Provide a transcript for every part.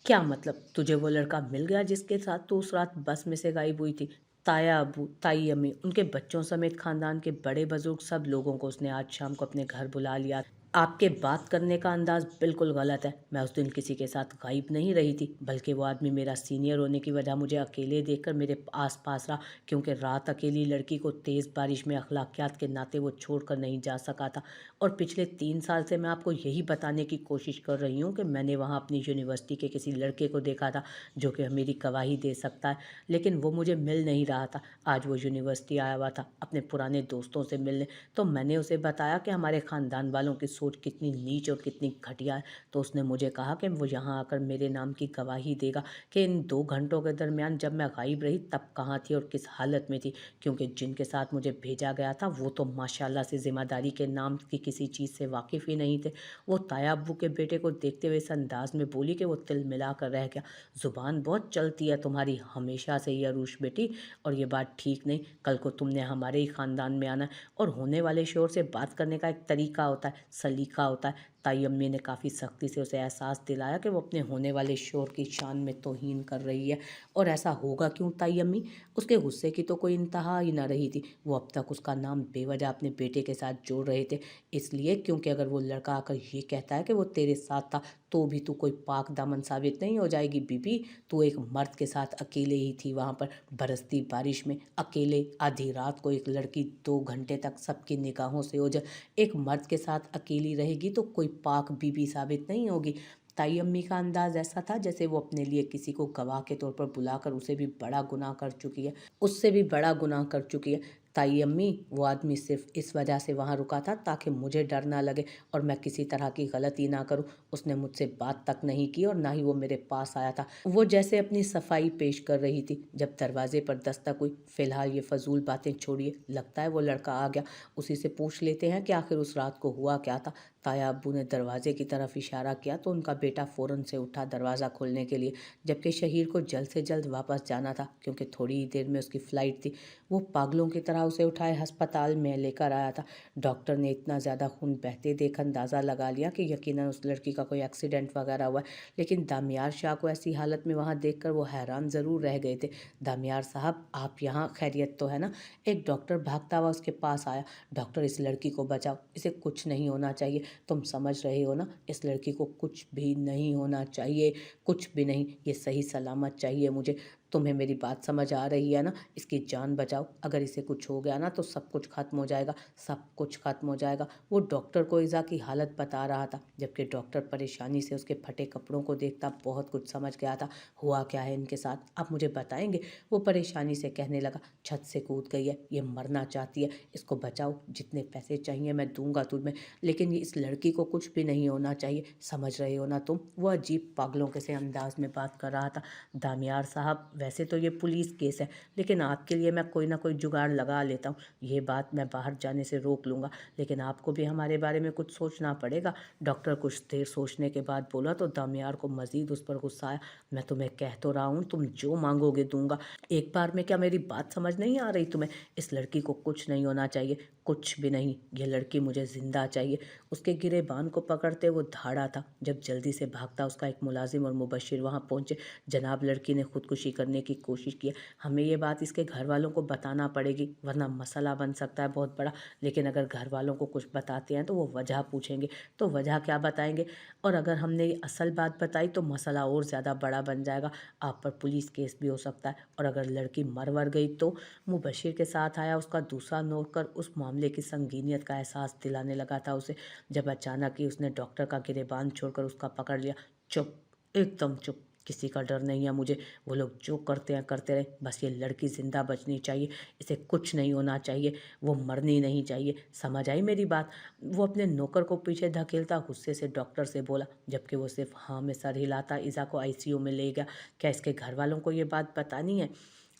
क्या मतलब? तुझे वो लड़का मिल गया जिसके साथ तू उस रात बस में से गायब हुई थी? ताया अब्बू, ताई अम्मी, उनके बच्चों समेत खानदान के बड़े बुजुर्ग सब लोगों को उसने आज शाम को अपने घर बुला लिया। आपके बात करने का अंदाज बिल्कुल गलत है। मैं उस दिन किसी के साथ गायब नहीं रही थी, बल्कि वो आदमी मेरा सीनियर होने की वजह मुझे अकेले देखकर मेरे आस पास रहा, क्योंकि रात अकेली लड़की को तेज़ बारिश में अखलाकियात के नाते वो छोड़कर नहीं जा सका था। और पिछले 3 साल से मैं आपको यही बताने की कोशिश कर रही हूँ कि मैंने वहाँ अपनी यूनिवर्सिटी के किसी लड़के को देखा था जो कि मेरी गवाही दे सकता है, लेकिन वो मुझे मिल नहीं रहा था। आज वो यूनिवर्सिटी आया हुआ था अपने पुराने दोस्तों से मिलने, तो मैंने उसे बताया कि हमारे ख़ानदान वालों की सोच कितनी नीच और कितनी घटिया है। तो उसने मुझे कहा कि वो यहाँ आकर मेरे नाम की गवाही देगा कि इन 2 घंटों के दरमियान जब मैं गायब रही तब कहाँ थी और किस हालत में थी, क्योंकि जिनके साथ मुझे भेजा गया था वो तो माशाल्लाह से ज़िम्मेदारी के नाम की किसी चीज़ से वाकिफ़ ही नहीं थे। वो ताया अब्बू के बेटे को देखते हुए इस अंदाज में बोली कि वो तिल मिला कर रह गया। ज़ुबान बहुत चलती है तुम्हारी हमेशा से ही अरूश बेटी, और ये बात ठीक नहीं। कल को तुमने हमारे ही ख़ानदान में आना है, और होने वाले शोर से बात करने का एक तरीका होता है, सलीका होता है। ताई अम्मी ने काफ़ी सख्ती से उसे एहसास दिलाया कि वो अपने होने वाले शोर की शान में तौहीन कर रही है। और ऐसा होगा क्यों ताई अम्मी? उसके गुस्से की तो कोई इंतहा ही ना रही थी। वो अब तक उसका नाम बेवजह अपने बेटे के साथ जोड़ रहे थे, इसलिए क्योंकि अगर वो लड़का आकर ये कहता है कि वो तेरे साथ था, तो भी तू कोई पाक दामन साबित नहीं हो जाएगी बीबी। तू एक मर्द के साथ अकेले ही थी वहाँ पर बरसती बारिश में, अकेले आधी रात को एक लड़की 2 घंटे तक सबकी निगाहों से ओझल एक मर्द के साथ अकेली रहेगी तो कोई पाक बीबी साबित नहीं होगी। ताई अम्मी का अंदाज ऐसा था जैसे वो अपने लिए किसी को गवाह के तौर पर बुलाकर उसे भी बड़ा गुनाह कर चुकी है, उससे भी बड़ा गुनाह कर चुकी है। ताई अम्मी, वो आदमी सिर्फ इस वजह से वहाँ रुका था ताकि मुझे डर ना लगे और मैं किसी तरह की गलती ना करूँ। उसने मुझसे बात तक नहीं की और ना ही वो मेरे पास आया था। वो जैसे अपनी सफाई पेश कर रही थी जब दरवाजे पर दस्तक हुई। फिलहाल ये फजूल बातें छोड़िए, लगता है वो लड़का आ गया। उसी से पूछ लेते हैं कि आखिर उस रात को हुआ क्या था। ताया अब्बू ने दरवाजे की तरफ इशारा किया तो उनका बेटा फ़ौरन से उठा दरवाज़ा खोलने के लिए, जबकि शहीर को जल्द से जल्द वापस जाना था क्योंकि थोड़ी ही देर में उसकी फ़्लाइट थी। वो पागलों की तरह उसे उठाए अस्पताल में लेकर आया था। डॉक्टर ने इतना ज़्यादा खून बहते देख अंदाज़ा लगा लिया कि यकीनन उस लड़की का कोई एक्सीडेंट वगैरह हुआ है, लेकिन दामियार शाह को ऐसी हालत में वहाँ देखकर वो हैरान ज़रूर रह गए थे। दामियार साहब, आप यहाँ, खैरियत तो है ना? एक डॉक्टर भागता हुआ उसके पास आया। डॉक्टर, इस लड़की को बचाओ, इसे कुछ नहीं होना चाहिए। तुम समझ रहे हो ना, इस लड़की को कुछ भी नहीं होना चाहिए, कुछ भी नहीं। ये सही सलामत चाहिए मुझे। तुम्हें मेरी बात समझ आ रही है ना? इसकी जान बचाओ। अगर इसे कुछ हो गया ना तो सब कुछ खत्म हो जाएगा, सब कुछ खत्म हो जाएगा। वो डॉक्टर को इज़ा की हालत बता रहा था, जबकि डॉक्टर परेशानी से उसके फटे कपड़ों को देखता बहुत कुछ समझ गया था। हुआ क्या है इनके साथ, आप मुझे बताएंगे? वो परेशानी से कहने लगा, छत से कूद गई है, ये मरना चाहती है, इसको बचाओ, जितने पैसे चाहिए मैं दूंगा तुम्हें, लेकिन ये इस लड़की को कुछ भी नहीं होना चाहिए। समझ रहे हो ना तुम? वो अजीब पागलों के से अंदाज में बात कर रहा था। दामियार साहब, वैसे तो ये पुलिस केस है, लेकिन आपके लिए मैं कोई ना कोई जुगाड़ लगा लेता हूँ। ये बात मैं बाहर जाने से रोक लूँगा, लेकिन आपको भी हमारे बारे में कुछ सोचना पड़ेगा। डॉक्टर कुछ देर सोचने के बाद बोला तो दामियार को मज़ीद उस पर गुस्सा आया। मैं तुम्हें कह तो रहा हूँ, तुम जो मांगोगे दूंगा। एक बार में क्या मेरी बात समझ नहीं आ रही तुम्हें? इस लड़की को कुछ नहीं होना चाहिए, कुछ भी नहीं। ये लड़की मुझे ज़िंदा चाहिए। उसके गिरेबान को पकड़ते वो धाड़ा था। जब जल्दी से भागता उसका एक मुलाजिम और मुबशिर वहाँ पहुँचे। जनाब, लड़की ने खुदकुशी करने की कोशिश की है। हमें ये बात इसके घर वालों को बताना पड़ेगी, वरना मसला बन सकता है बहुत बड़ा। लेकिन अगर घर वालों को कुछ बताते हैं तो वो वजह पूछेंगे, तो वजह क्या बताएंगे? और अगर हमने ये असल बात बताई तो मसला और ज़्यादा बड़ा बन जाएगा। आप पर पुलिस केस भी हो सकता है। और अगर लड़की मर वर गई तो? मुबशिर के साथ आया उसका दूसरा नौकर उस मामले की संगीनियत का एहसास दिलाने लगा था उसे, जब अचानक ही उसने डॉक्टर का गिरेबान छोड़कर उसका पकड़ लिया। चुप, एकदम चुप, किसी का डर नहीं है मुझे। वो लोग जो करते हैं करते रहे, बस ये लड़की ज़िंदा बचनी चाहिए, इसे कुछ नहीं होना चाहिए, वो मरनी नहीं चाहिए। समझ आई मेरी बात? वो अपने नौकर को पीछे धकेलता गुस्से से डॉक्टर से बोला, जबकि वो सिर्फ हाँ में सर हिलाता इज़ा को आईसीयू में ले गया। क्या इसके घर वालों को ये बात बतानी है?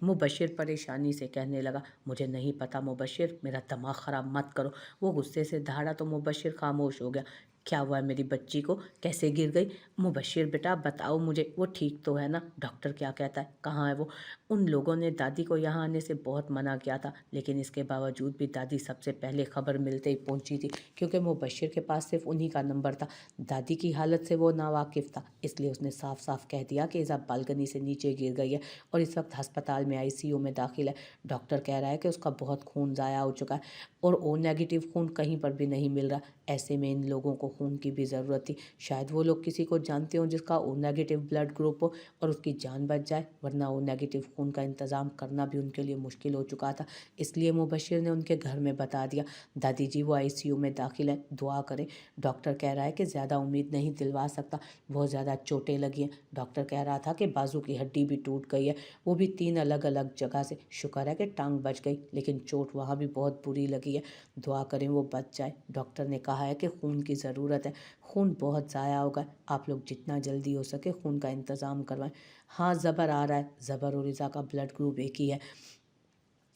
मुबशिर परेशानी से कहने लगा, मुझे नहीं पता मुबशिर, मेरा दिमाग ख़राब मत करो। वो गुस्से से दहाड़ा तो मुबशिर खामोश हो गया। क्या हुआ है मेरी बच्ची को, कैसे गिर गई? मुबश्शिर बेटा बताओ मुझे, वो ठीक तो है ना? डॉक्टर क्या कहता है, कहाँ है वो? उन लोगों ने दादी को यहाँ आने से बहुत मना किया था, लेकिन इसके बावजूद भी दादी सबसे पहले खबर मिलते ही पहुंची थी, क्योंकि मुबश्शिर के पास सिर्फ उन्हीं का नंबर था। दादी की हालत से वो नावाकिफ़ था, इसलिए उसने साफ साफ कह दिया कि इज़ा बालकनी से नीचे गिर गई है और इस वक्त अस्पताल में आईसीयू में दाखिल है। डॉक्टर कह रहा है कि उसका बहुत खून ज़ाया हो चुका है और ओ नेगेटिव खून कहीं पर भी नहीं मिल रहा। ऐसे में इन लोगों को खून की भी ज़रूरत थी। शायद वो लोग किसी को जानते हों जिसका ओ नेगेटिव ब्लड ग्रुप हो और उसकी जान बच जाए, वरना ओ नेगेटिव खून का इंतज़ाम करना भी उनके लिए मुश्किल हो चुका था। इसलिए मुबश्शिर ने उनके घर में बता दिया, दादी जी वो आईसीयू में दाखिल है, दुआ करें। डॉक्टर कह रहा है कि ज़्यादा उम्मीद नहीं दिलवा सकता, बहुत ज़्यादा चोटें लगी हैं। डॉक्टर कह रहा था कि बाजू की हड्डी भी टूट गई है, वो भी 3 अलग अलग जगह से। शुक्र है कि टांग बच गई, लेकिन चोट वहाँ भी बहुत बुरी लगी है। दुआ करें वो बच जाए। डॉक्टर ने कहा है कि खून की ज़रूरत है, खून बहुत ज़ाया होगा, आप लोग जितना जल्दी हो सके खून का इंतज़ाम करवाएं। हाँ ज़बर आ रहा है, ज़बर और रिज़ा का ब्लड ग्रुप एक ही है।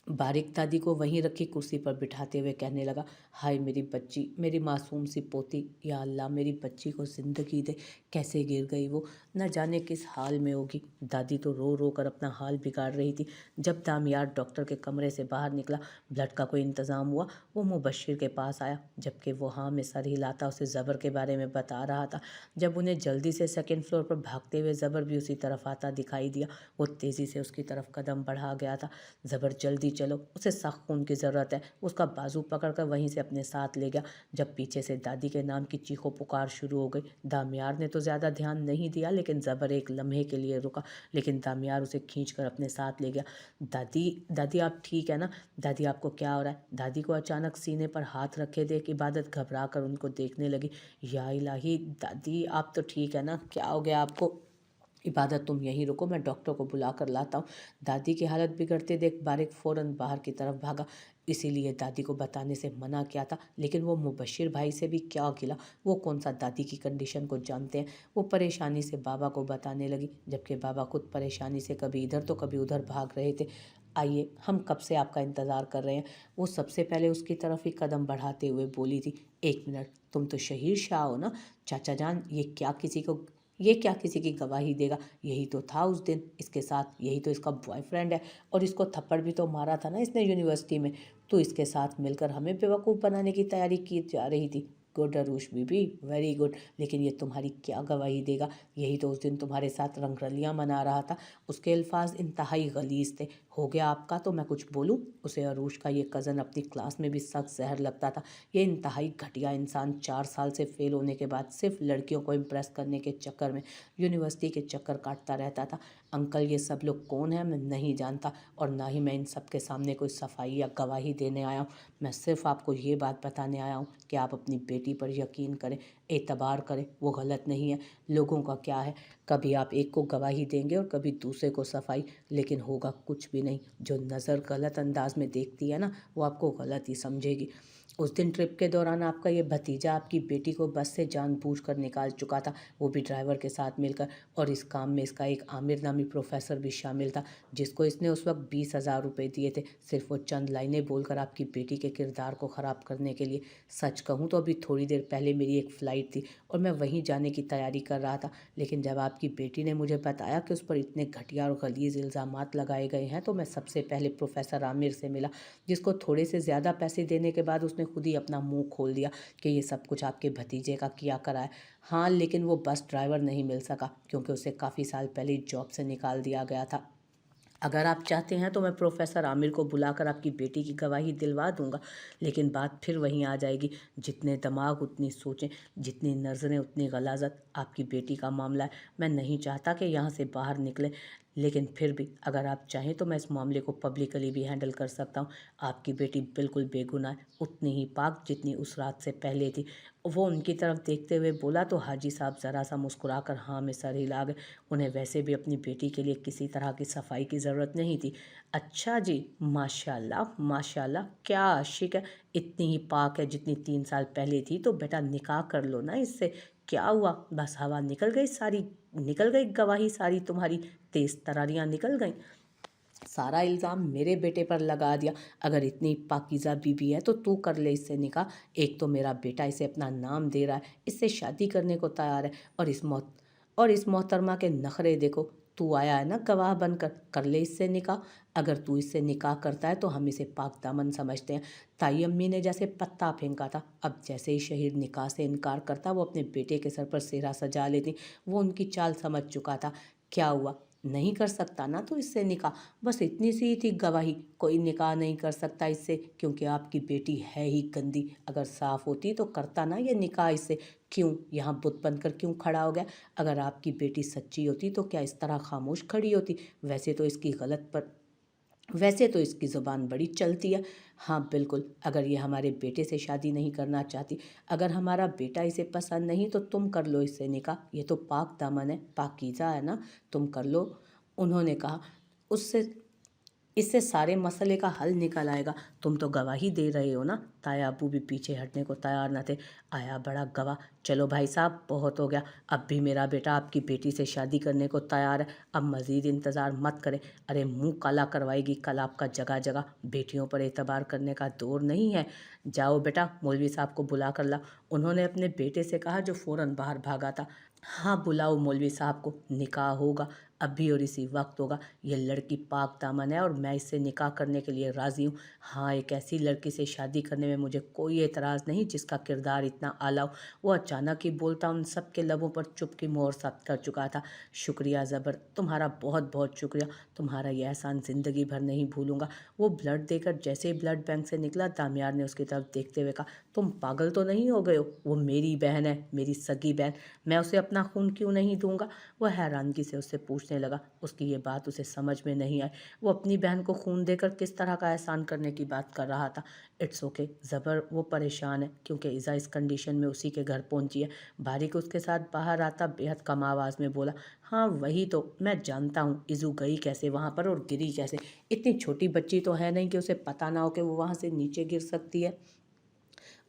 बारिक दादी को वहीं रखी कुर्सी पर बिठाते हुए कहने लगा, हाय मेरी बच्ची, मेरी मासूम सी पोती, या अल्लाह मेरी बच्ची को ज़िंदगी दे। कैसे गिर गई वो, न जाने किस हाल में होगी। दादी तो रो रो कर अपना हाल बिगाड़ रही थी। जब दामियार डॉक्टर के कमरे से बाहर निकला, ब्लड का कोई इंतज़ाम हुआ, वो मुबश्शिर के पास आया, जबकि वो हाँ में सर हिलाता उसे ज़बर के बारे में बता रहा था। जब उन्हें जल्दी से सेकेंड फ्लोर पर भागते हुए ज़बर भी उसी तरफ आता दिखाई दिया, वो तेज़ी से उसकी तरफ कदम बढ़ा गया था। ज़बर जल्दी चलो, उसे सख्त खून की ज़रूरत है। उसका बाजू पकड़कर वहीं से अपने साथ ले गया। जब पीछे से दादी के नाम की चीखो पुकार शुरू हो गई, दामियार ने तो ज़्यादा ध्यान नहीं दिया, लेकिन ज़बर एक लम्हे के लिए रुका, लेकिन दामियार उसे खींचकर अपने साथ ले गया। दादी, दादी आप ठीक है ना? दादी आपको क्या हो रहा है? दादी को अचानक सीने पर हाथ रखे देख इबादत घबरा कर उनको देखने लगी। या इलाही, दादी आप तो ठीक है ना? क्या हो गया आपको? इबादत तुम यहीं रुको, मैं डॉक्टर को बुला कर लाता हूँ। दादी की हालत बिगड़ते देख बारिक फ़ौरन बाहर की तरफ भागा। इसीलिए दादी को बताने से मना किया था, लेकिन वो मुबश्शिर भाई से भी क्या गिला, वो कौन सा दादी की कंडीशन को जानते हैं। वो परेशानी से बाबा को बताने लगी, जबकि बाबा खुद परेशानी से कभी इधर तो कभी उधर भाग रहे थे। आइए, हम कब से आपका इंतज़ार कर रहे हैं। वो सबसे पहले उसकी तरफ ही कदम बढ़ाते हुए बोली थी, एक मिनट, तुम तो शहीर शाह हो ना? चाचा जान, ये क्या किसी की गवाही देगा? यही तो था उस दिन इसके साथ, यही तो इसका बॉयफ्रेंड है, और इसको थप्पड़ भी तो मारा था ना इसने यूनिवर्सिटी में। तो इसके साथ मिलकर हमें बेवकूफ़ बनाने की तैयारी की जा रही थी। गुड अरूश बीबी, वेरी गुड, लेकिन ये तुम्हारी क्या गवाही देगा? यही तो उस दिन तुम्हारे साथ रंगरलियाँ मना रहा था। उसके अल्फाज इंतहाई गलीज़ थे। हो गया आपका तो मैं कुछ बोलूँ? उसे अरूश का ये कज़न अपनी क्लास में भी सख्त जहर लगता था। ये इंतहाई घटिया इंसान 4 साल से फेल होने के बाद सिर्फ लड़कियों को इम्प्रेस करने के चक्कर में यूनिवर्सिटी के चक्कर काटता रहता था। अंकल ये सब लोग कौन है मैं नहीं जानता, और ना ही मैं इन सब के सामने कोई सफाई या गवाही देने आया हूँ। मैं सिर्फ आपको ये बात बताने आया हूँ कि आप अपनी बेटी पर यकीन करें, एतबार करें, वो गलत नहीं है। लोगों का क्या है, कभी आप एक को गवाही देंगे और कभी दूसरे को सफाई, लेकिन होगा कुछ भी नहीं। जो नज़र गलत अंदाज में देखती है ना, वो आपको गलत ही समझेगी। उस दिन ट्रिप के दौरान आपका ये भतीजा आपकी बेटी को बस से जानबूझकर निकाल चुका था, वो भी ड्राइवर के साथ मिलकर, और इस काम में इसका एक आमिर नामी प्रोफेसर भी शामिल था, जिसको इसने उस वक्त 20,000 रुपये दिए थे, सिर्फ वो चंद लाइनें बोलकर आपकी बेटी के किरदार को ख़राब करने के लिए। सच कहूँ तो अभी थोड़ी देर पहले मेरी एक फ़्लाइट थी और मैं वहीं जाने की तैयारी कर रहा था, लेकिन जब आपकी बेटी ने मुझे बताया कि उस पर इतने घटिया और गलीज़ इल्ज़ामात लगाए गए हैं, तो मैं सबसे पहले प्रोफेसर आमिर से मिला, जिसको थोड़े से ज़्यादा पैसे देने के बाद उसने खुद ही अपना मुंह खोल दिया कि ये सब कुछ आपके भतीजे का किया करा है। हाँ, लेकिन वो बस ड्राइवर नहीं मिल सका, क्योंकि उसे काफ़ी साल पहले जॉब से निकाल दिया गया था। अगर आप चाहते हैं तो मैं प्रोफेसर आमिर को बुलाकर आपकी बेटी की गवाही दिलवा दूंगा, लेकिन बात फिर वहीं आ जाएगी, जितने दिमाग उतनी सोचें, जितनी नज़रें उतनी गलाजत। आपकी बेटी का मामला है, मैं नहीं चाहता कि यहाँ से बाहर निकले, लेकिन फिर भी अगर आप चाहें तो मैं इस मामले को पब्लिकली भी हैंडल कर सकता हूँ। आपकी बेटी बिल्कुल बेगुनाह है, उतनी ही पाक जितनी उस रात से पहले थी। वो उनकी तरफ देखते हुए बोला तो हाजी साहब ज़रा सा मुस्कुराकर हाँ में सर हिला गए। उन्हें वैसे भी अपनी बेटी के लिए किसी तरह की सफाई की ज़रूरत नहीं थी। अच्छा जी, माशाल्लाह माशाल्लाह, क्या आशिक है, इतनी ही पाक है जितनी 3 साल पहले थी, तो बेटा निकाह कर लो ना इससे। क्या हुआ, बस हवा निकल गई सारी, निकल गई गवाही सारी तुम्हारी, तेज़ तरारियाँ निकल गई। सारा इल्ज़ाम मेरे बेटे पर लगा दिया। अगर इतनी पाकीज़ा बीवी है तो तू कर ले इससे निकाह। एक तो मेरा बेटा इसे अपना नाम दे रहा है, इससे शादी करने को तैयार है, और इस मोहतरमा के नखरे देखो। तू आया है ना गवाह बनकर, कर ले इससे निकाह। अगर तू इससे निकाह करता है तो हम इसे पाक दामन समझते हैं। ताई अम्मी ने जैसे पत्ता फेंका था, अब जैसे ही शहीद निकाह से इनकार करता वो अपने बेटे के सर पर सेहरा सजा लेती। वो उनकी चाल समझ चुका था। क्या हुआ, नहीं कर सकता ना तो इससे निकाह। बस इतनी सी ही थी गवाही, कोई निकाह नहीं कर सकता इससे क्योंकि आपकी बेटी है ही गंदी। अगर साफ होती तो करता ना ये निकाह इससे। क्यों यहाँ बुत बनकर क्यों खड़ा हो गया? अगर आपकी बेटी सच्ची होती तो क्या इस तरह खामोश खड़ी होती? वैसे तो इसकी ज़ुबान बड़ी चलती है। हाँ बिल्कुल, अगर ये हमारे बेटे से शादी नहीं करना चाहती, अगर हमारा बेटा इसे पसंद नहीं तो तुम कर लो इससे निकाह। ये तो पाक दामन है, पाकीज़ा है ना, तुम कर लो। उन्होंने कहा। उससे इससे सारे मसले का हल निकल आएगा। तुम तो गवाही दे रहे हो ना। ताया अबू भी पीछे हटने को तैयार न थे। आया बड़ा गवाह। चलो भाई साहब, बहुत हो गया। अब भी मेरा बेटा आपकी बेटी से शादी करने को तैयार है। अब मज़ीद इंतज़ार मत करें। अरे मुंह काला करवाएगी कल आपका जगह जगह। बेटियों पर एतबार करने का दौर नहीं है। जाओ बेटा, मौलवी साहब को बुला कर ला, उन्होंने अपने बेटे से कहा जो फ़ौरन बाहर भागा था। हाँ बुलाओ मौलवी साहब को, निकाह होगा अभी और इसी वक्त होगा। ये लड़की पाक दामन है और मैं इससे निकाह करने के लिए राज़ी हूँ। हाँ, एक ऐसी लड़की से शादी करने में मुझे कोई एतराज़ नहीं जिसका किरदार इतना आला हो। वो अचानक ही बोलता उन सब के लबों पर चुप की मोहर साबित कर चुका था। शुक्रिया ज़बर, तुम्हारा बहुत बहुत शुक्रिया। तुम्हारा यह एहसान ज़िंदगी भर नहीं भूलूंगा। वो ब्लड देकर जैसे ही ब्लड बैंक से निकला, दामियार ने उसकी तरफ देखते हुए कहा, तुम पागल तो नहीं हो गए हो? वो मेरी बहन है, मेरी सगी बहन। मैं उसे अपना खून क्यों नहीं दूंगा? वह हैरानगी से उससे पूछने लगा। उसकी ये बात उसे समझ में नहीं आई। वो अपनी बहन को खून देकर किस तरह का एहसान करने की बात कर रहा था। इट्स ओके ज़बर, वो परेशान है क्योंकि इज़ा इस कंडीशन में उसी के घर पहुंची है। बारिक उसके साथ बाहर आता बेहद कम आवाज़ में बोला, हाँ वही तो मैं जानता हूँ। इज़ू गई कैसे वहाँ पर और गिरी कैसे? इतनी छोटी बच्ची तो है नहीं कि उसे पता ना हो कि वो वहाँ से नीचे गिर सकती है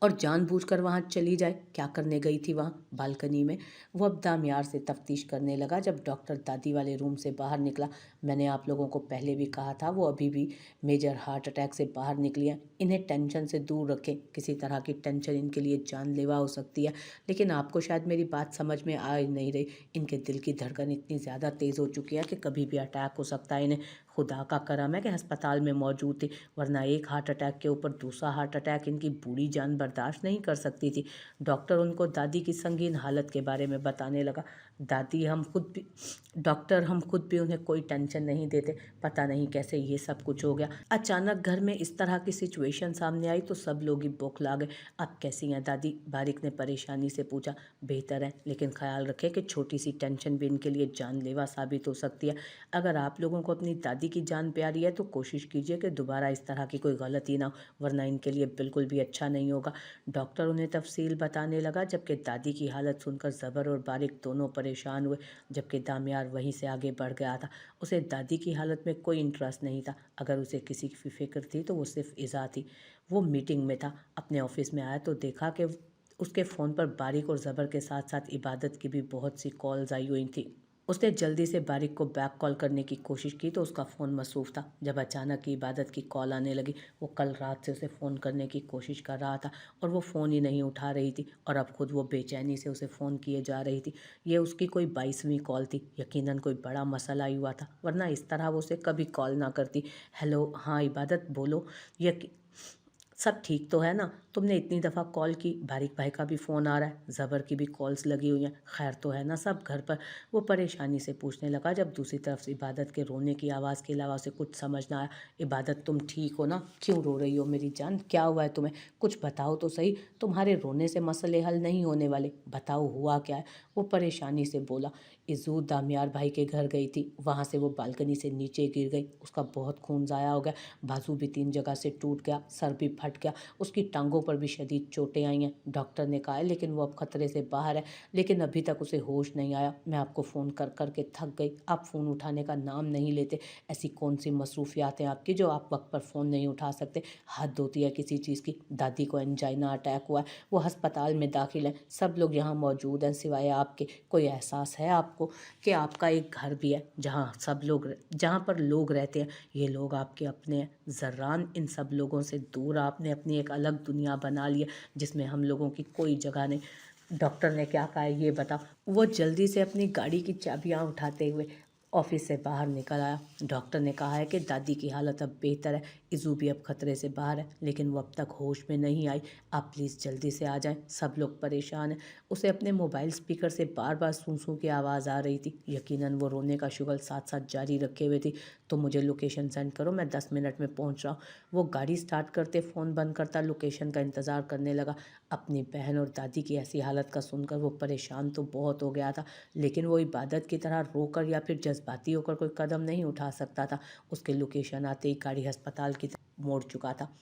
और जानबूझकर वहाँ चली जाए। क्या करने गई थी वहाँ बालकनी में? वो अब दामियार से तफ्तीश करने लगा। जब डॉक्टर दादी वाले रूम से बाहर निकला, मैंने आप लोगों को पहले भी कहा था वो अभी भी मेजर हार्ट अटैक से बाहर निकली हैं। इन्हें टेंशन से दूर रखें, किसी तरह की टेंशन इनके लिए जानलेवा हो सकती है। लेकिन आपको शायद मेरी बात समझ में आ नहीं रही। इनके दिल की धड़कन इतनी ज़्यादा तेज़ हो चुकी है कि कभी भी अटैक हो सकता है इन्हें। खुदा का करम है कि अस्पताल में मौजूद थी, वरना एक हार्ट अटैक के ऊपर दूसरा हार्ट अटैक इनकी बूढ़ी जान बर्दाश्त नहीं कर सकती थी। डॉक्टर उनको दादी की संगीन हालत के बारे में बताने लगा। दादी हम खुद भी डॉक्टर हम खुद भी उन्हें कोई टेंशन नहीं देते। पता नहीं कैसे ये सब कुछ हो गया। अचानक घर में इस तरह की सिचुएशन सामने आई तो सब लोग ही बौखला गए। अब कैसी हैं दादी? बारिक ने परेशानी से पूछा। बेहतर है, लेकिन ख्याल रखें कि छोटी सी टेंशन भी इनके लिए जानलेवा साबित हो सकती है। अगर आप लोगों को अपनी दादी की जान प्यारी है तो कोशिश कीजिए कि दोबारा इस तरह की कोई गलती ना हो, वरना इनके लिए बिल्कुल भी अच्छा नहीं होगा। डॉक्टर उन्हें तफसील बताने लगा, जबकि दादी की हालत सुनकर ज़बर और बारिक दोनों परेशान हुए। जबकि दामियार वहीं से आगे बढ़ गया था। उसे दादी की हालत में कोई इंटरेस्ट नहीं था। अगर उसे किसी की फिक्र थी तो वो सिर्फ इज़ा थी। वो मीटिंग में था। अपने ऑफिस में आया तो देखा कि उसके फ़ोन पर बारिक और ज़बर के साथ साथ इबादत की भी बहुत सी कॉल्स आई हुई थी। उसने जल्दी से बारिक को बैक कॉल करने की कोशिश की तो उसका फ़ोन मसरूफ़ था। जब अचानक ही इबादत की कॉल आने लगी, वो कल रात से उसे फ़ोन करने की कोशिश कर रहा था और वो फ़ोन ही नहीं उठा रही थी, और अब खुद वो बेचैनी से उसे फ़ोन किए जा रही थी। ये उसकी कोई 22वीं कॉल थी। यकीनन कोई बड़ा मसला ही हुआ था, वरना इस तरह वो उसे कभी कॉल ना करती। हेलो, हाँ इबादत बोलो। यकी सब ठीक तो है ना? तुमने इतनी दफ़ा कॉल की, बारिक भाई का भी फ़ोन आ रहा है, ज़बर की भी कॉल्स लगी हुई हैं, खैर तो है ना सब घर पर? वो परेशानी से पूछने लगा। जब दूसरी तरफ से इबादत के रोने की आवाज़ के अलावा उसे कुछ समझ ना आया। इबादत तुम ठीक हो ना? क्यों रो रही हो मेरी जान? क्या हुआ है तुम्हें? कुछ बताओ तो सही। तुम्हारे रोने से मसले हल नहीं होने वाले। बताओ हुआ क्या है? वो परेशानी से बोला। इज़ू दामियार भाई के घर गई थी, वहाँ से वो बालकनी से नीचे गिर गई। उसका बहुत खून ज़ाया हो गया, बाजू भी 3 जगह से टूट गया, सर भी फट गया, उसकी टांगों पर भी शदीद चोटें आई हैं। डॉक्टर ने कहा है लेकिन वो अब खतरे से बाहर है, लेकिन अभी तक उसे होश नहीं आया। मैं आपको फ़ोन कर कर के थक गई, आप फ़ोन उठाने का नाम नहीं लेते। ऐसी कौन सी मसरूफियात हैं आपकी जो आप वक्त पर फ़ोन नहीं उठा सकते? हद होती है किसी चीज़ की। दादी को एंजाइना अटैक हुआ है, वो अस्पताल में दाखिल है, सब लोग यहाँ मौजूद हैं सिवाय आपके। कोई एहसास है आपको कि आपका एक घर भी है जहाँ पर लोग रहते हैं? ये लोग आपके अपने हैं। ज़र्रान इन सब लोगों से दूर आपने अपनी एक अलग दुनिया बना ली है जिसमें हम लोगों की कोई जगह नहीं। डॉक्टर ने क्या कहा है ये बताओ। वो जल्दी से अपनी गाड़ी की चाबियां उठाते हुए ऑफिस से बाहर निकल आया। डॉक्टर ने कहा है कि दादी की हालत अब बेहतर है, इज़ू भी अब खतरे से बाहर है, लेकिन वो अब तक होश में नहीं आई। आप प्लीज़ जल्दी से आ जाएं, सब लोग परेशान हैं। उसे अपने मोबाइल स्पीकर से बार बार सूं सूं की आवाज़ आ रही थी। यकीनन वो रोने का शुगल साथ साथ जारी रखे हुए थी। तो मुझे लोकेशन सेंड करो, मैं 10 मिनट में पहुंच रहा हूँ। वो गाड़ी स्टार्ट करते फ़ोन बंद करता लोकेशन का इंतज़ार करने लगा। अपनी बहन और दादी की ऐसी हालत का सुनकर वो परेशान तो बहुत हो गया था, लेकिन वो इबादत की तरह रोकर या फिर जज्बाती होकर कोई कदम नहीं उठा सकता था। उसके लोकेशन आते ही गाड़ी अस्पताल की तरफ मोड़ चुका था।